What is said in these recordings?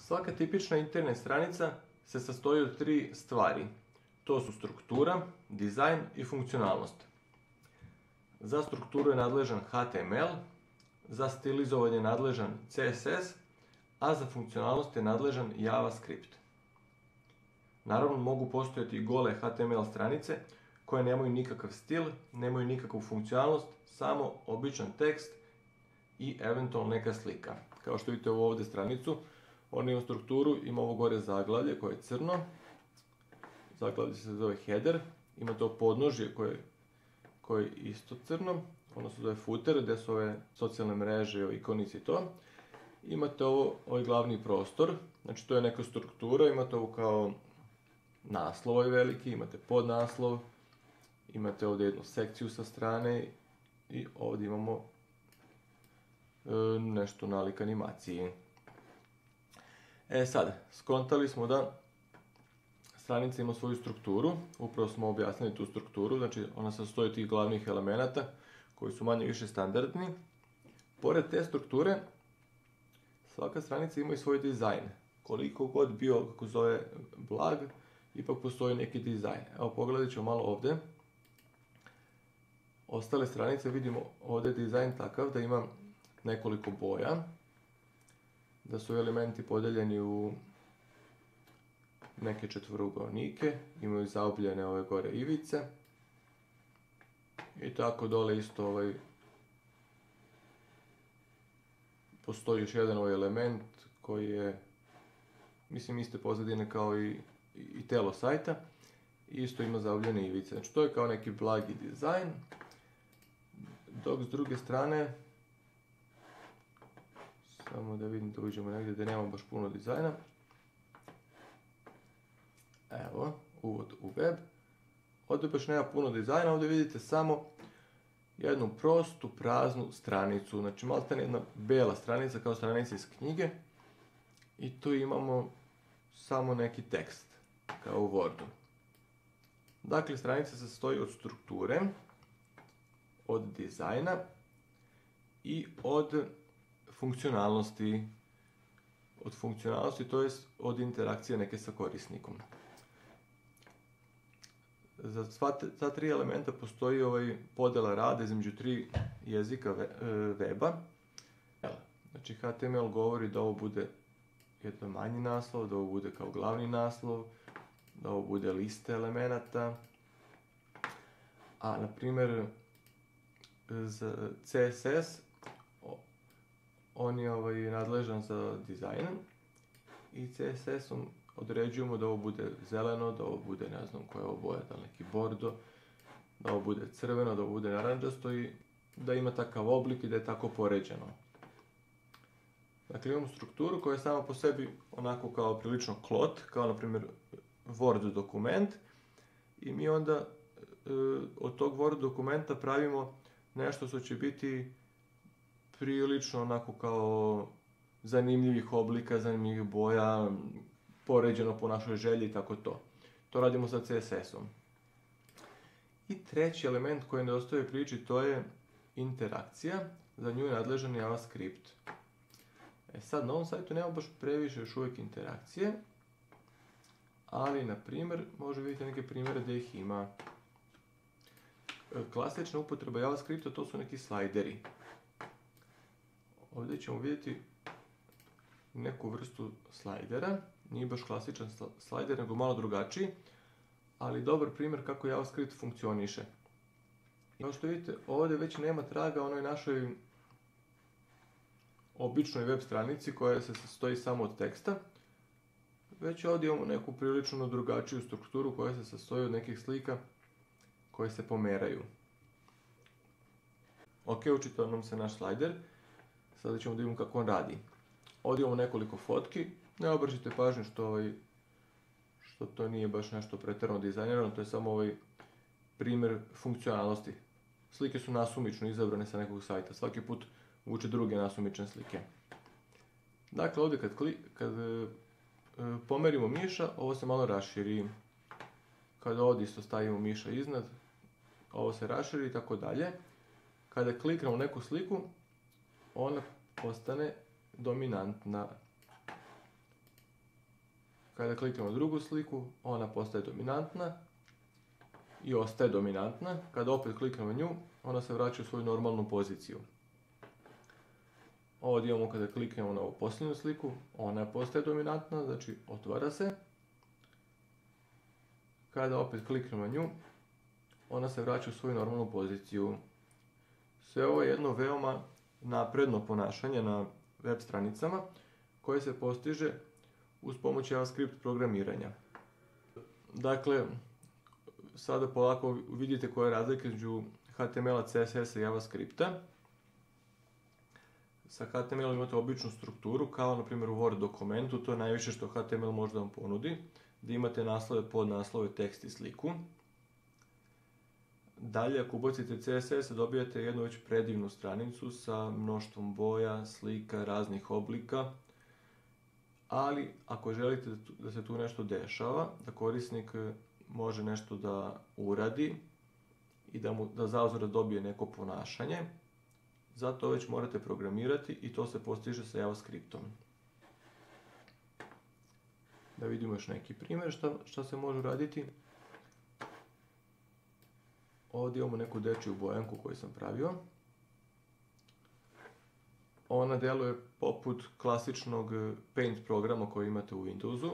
Svaka tipična internet stranica se sastoji od tri stvari. To su struktura, dizajn i funkcionalnost. Za strukturu je nadležan HTML, za stilizovanje je nadležan CSS, a za funkcionalnost je nadležan JavaScript. Naravno, mogu postojati i gole HTML stranice koje nemaju nikakav stil, nemaju nikakvu funkcionalnost, samo običan tekst i eventualno neka slika. Kao što vidite ovu ovdje stranicu, ona ima strukturu, ima ovo gore zaglavlje koje je crno. Zaglavlje se zove header, ima to podnožje koje je isto crno, ono se zove footer, gdje su ove socijalne mreže, ikonice i to. Imate ovaj glavni prostor, znači to je neka struktura, imate ovo kao naslov ovaj veliki, imate podnaslov, imate ovdje jednu sekciju sa strane i ovdje imamo nešto nalik animaciji. Sad, skontali smo da stranica ima svoju strukturu, upravo smo objasnili tu strukturu, znači ona se sastoji od tih glavnih elemenata koji su manje više standardni. Pored te strukture, svaka stranica ima i svoj dizajn. Koliko god bio, kako zove, blag, ipak postoji neki dizajn. Evo, pogledat ćemo malo ovdje. Ostale stranice vidimo ovdje dizajn takav da ima nekoliko boja, da su elementi podeljeni u neke četverougaonike, imaju zaobljene ove gore ivice i tako dole isto postoji još jedan element koji je, mislim, iste pozadine kao i telo sajta i isto ima zaobljene ivice. Znači to je kao neki blagi dizajn, dok s druge strane, samo da vidim da uđemo negdje gdje nemamo baš puno dizajna. Evo, uvod u web. Ovdje baš nema puno dizajna, ovdje vidite samo jednu prostu, praznu stranicu. Znači malo je jedna bela stranica kao stranica iz knjige i tu imamo samo neki tekst kao u Wordu. Dakle, stranica se sastoji od strukture, od dizajna i od funkcionalnosti. Od funkcionalnosti, to jest od interakcije neke sa korisnikom. Za ta tri elementa postoji podjela rada između tri jezika weba. Znači HTML govori da ovo bude jedan manji naslov, da ovo bude kao glavni naslov, da ovo bude lista elemenata. A na primjer za CSS on je nadležan za dizajn i CSS-om određujemo da ovo bude zeleno, da ovo bude, ne znam koja je ovo boja, da neki bordo, da ovo bude crveno, da ovo bude narančasto i da ima takav oblik i da je tako poređeno. Dakle, imamo strukturu koja je sama po sebi onako kao prilično klot, kao na primjer Word dokument i mi onda od tog Word dokumenta pravimo nešto što će biti prilično onako kao zanimljivih oblika, zanimljivih boja, poređeno po našoj želji i tako to. To radimo sa CSS-om. I treći element koji nedostaje priči, to je interakcija. Za nju je nadležan JavaScript. Sad, na ovom sajtu nema baš previše još uvijek interakcije, ali, na primjer, može vidjeti neke primjere gdje ih ima. Klasična upotreba JavaScripta, to su neki slajderi. Ovdje ćemo vidjeti neku vrstu slajdera. Nije baš klasičan slajder, nego malo drugačiji, ali dobar primjer kako JavaScript funkcioniše. Kao što vidite, ovdje već nema traga onoj našoj običnoj web stranici koja se sastoji samo od teksta, već ovdje imamo neku prilično drugačiju strukturu koja se sastoji od nekih slika koje se pomeraju. Ok, učitao nam se naš slajder. Sada ćemo da vidimo kako on radi. Ovdje imamo nekoliko fotki. Ne obraćajte pažnju što to nije baš nešto pretjerano dizajnirano, to je samo primjer funkcionalnosti. Slike su nasumično izabrane sa nekog sajta. Svaki put vuče druge nasumične slike. Dakle, ovdje kad pomerimo miša, ovo se malo raširi. Kada ovdje isto stavimo miša iznad, ovo se raširi i tako dalje. Kada kliknemo neku sliku, ona postane dominantna. Kada kliknemo drugu sliku, ona postaje dominantna i ostaje dominantna. Kada opet kliknemo nju, ona se vraća u svoju normalnu poziciju. Ovdje imamo kada kliknemo na ovu posljednju sliku, ona postaje dominantna, znači otvara se. Kada opet kliknemo na nju, ona se vraća u svoju normalnu poziciju. Sve ovo je jedno veoma napredno ponašanje na web stranicama koje se postiže uz pomoć JavaScript programiranja. Dakle, sada polako vidite koja je razlika između HTML-a, CSS-a i JavaScripta. Sa HTML-om imate običnu strukturu, kao na primjer u Word dokumentu, to je najviše što HTML može da vam ponudi, da imate naslove, podnaslove, tekst i sliku. Dalje, ako ubacite CSS, dobijate jednu već predivnu stranicu sa mnoštvom boja, slika, raznih oblika, ali ako želite da se tu nešto dešava, da korisnik može nešto da uradi i da zauzvrat dobije neko ponašanje, zato već morate programirati i to se postiže sa JavaScriptom. Da vidimo još neki primjer šta se može raditi. Ovdje imamo neku dečju bojanku koju sam pravio. Ona deluje poput klasičnog Paint programa koji imate u Windowsu.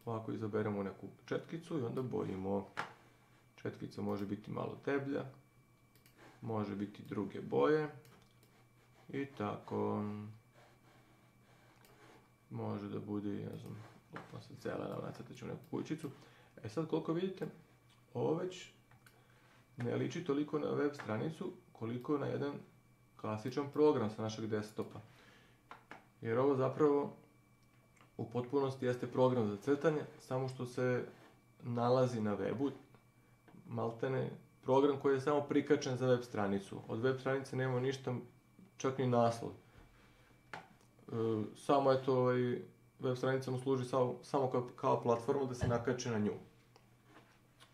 Ovako izaberemo neku četkicu i onda bojimo. Četkica može biti malo deblja, može biti druge boje i tako. Može da bude, ne znam, pa sad zelena, nacrtat ću neku kućicu. E sad koliko vidite, ovo već ne liči toliko na web stranicu koliko na jedan klasičan program sa našeg desktopa. Jer ovo zapravo u potpunosti jeste program za crtanje, samo što se nalazi na webu, maltene program koji je samo prikačen za web stranicu. Od web stranice nema ništa, čak ni naslov. Samo je to web stranica mu služi samo kao platforma da se nakače na nju.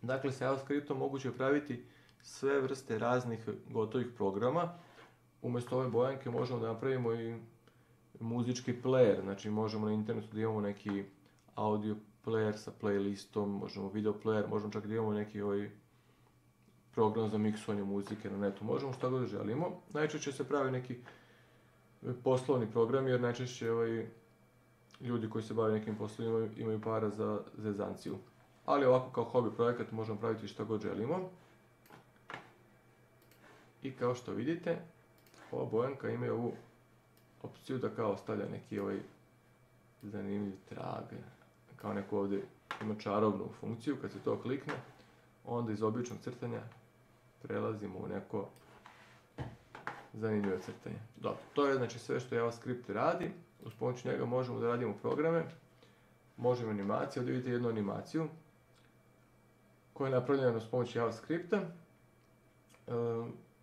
Dakle, sa JavaScriptom moguće je praviti sve vrste raznih gotovih programa. Umjesto ove bojanke možemo da napravimo i muzički player, znači možemo na internetu da imamo neki audio player sa playlistom, možemo video player, možemo čak da imamo neki program za miksovanje muzike na netu, možemo šta god želimo. Najčešće se pravi neki poslovni program jer najčešće ljudi koji se bave nekim poslovima imaju para za zezanciju. Ali ovako kao hobi projekat možemo praviti šta god želimo. I kao što vidite, ova bojanka ima ovu opciju da kao stavlja neki zanimljiv trag. Kao neko ovdje ima čarobnu funkciju, kad se to klikne, onda iz običnog crtanja prelazimo u neko zanimljivo crtanje. Dobro, to je znači sve što JavaScript radi. Uz pomoć njega možemo da radimo programe, možemo animacije. Ovdje vidite jednu animaciju koja je napravljena uz pomoć JavaScripta.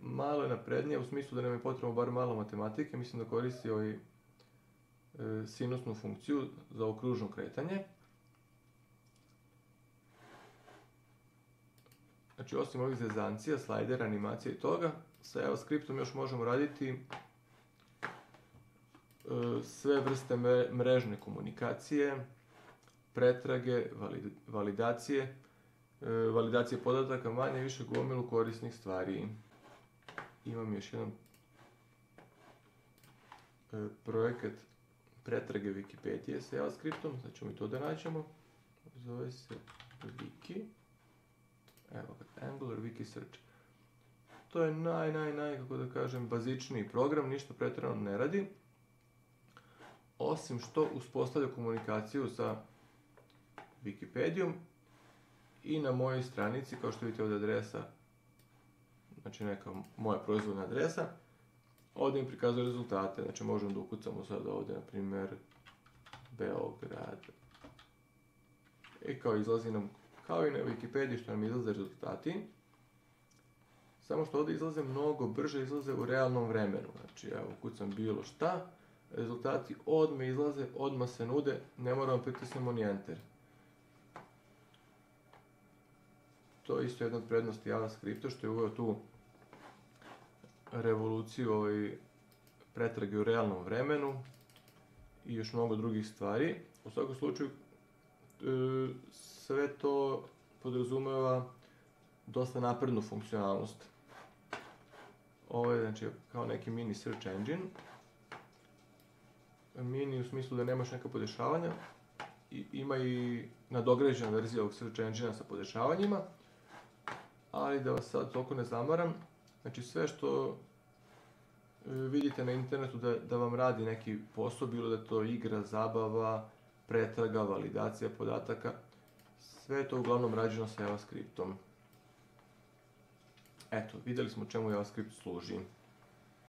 Malo je naprednije u smislu da nam je potrebno bar malo matematike. Mislim da koristi sinusnu funkciju za okružno kretanje. Znači, osim ovih zezancija, slajdera, animacija i toga, sa JavaScriptom još možemo raditi sve vrste mrežne komunikacije, pretrage, validacije, validacije podataka, manje više gomilu korisnih stvari. Imam još jedan projekat pretrage Wikipedije sa JavaScriptom, sad ćemo i to da nađemo. Zove se Wiki. Evo ga, Angular Wiki Search. To je kako da kažem, bazičniji program, ništa pretjerano ne radi. Osim što uspostavlja komunikaciju sa Wikipedijom i na mojoj stranici, kao što vidite ovdje adresa, znači neka moja proizvodna adresa, ovdje mi prikazuje rezultate, znači možemo da ukucamo sad ovdje, na primjer, Beograd. I kao izlazi nam, kao i na Wikipediji što nam izlaze rezultati, samo što ovdje izlaze mnogo brže, izlaze u realnom vremenu. Znači, evo, ukucam bilo šta, rezultati odmah izlaze, odmah se nude, ne moramo pritisnemo ni Enter. To je isto jedna od prednosti JavaScripta, što je uveo tu revoluciju pretrage u realnom vremenu i još mnogo drugih stvari. U svakom slučaju, sve to podrazumeva dosta naprednu funkcionalnost. Ovo je znači kao neki mini search engine. Mini u smislu da nemaš neka podešavanja. Ima i nadograđena verzija ovog search engine sa podešavanjima. Ali da vas sad toliko ne zamaram, znači sve što vidite na internetu da vam radi neki posao, bilo da je to igra, zabava, pretraga, validacija podataka, sve je to uglavnom rađeno sa JavaScriptom. Eto, vidjeli smo čemu JavaScript služi.